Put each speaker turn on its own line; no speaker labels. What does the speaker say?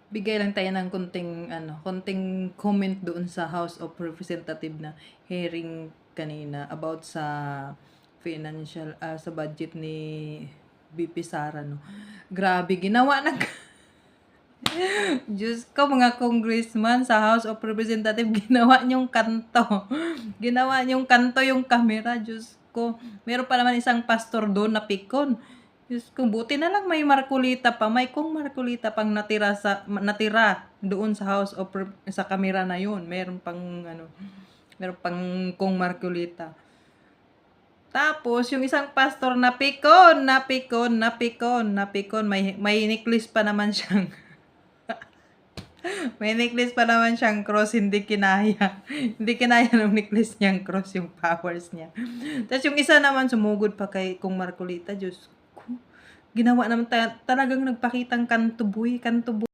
bigay lang tayo ng konting comment doon sa House of Representative na hearing kanina about sa financial, sa budget ni VP Sara, no. Grabe, ginawa ng Diyos ko, mga congressman sa House of Representative, ginawa niyong kanto. Ginawa niyong kanto yung camera, Diyos ko. Meron pa naman isang pastor doon na pikon. Diyos ko, buti na lang may Marcolita pa. May kung Marcolita pang natira doon sa House of sa camera na yun. Meron pang kung Marcolita. Tapos, yung isang pastor na pikon. May necklace pa naman siyang may necklace pa naman siyang cross, hindi kinaya. Hindi kinaya ng necklace niyang cross yung powers niya. Tapos yung isa naman sumugod pa kay Kung Marcolita, Diyos ko. Ginawa naman talagang nagpakitang kanto boy.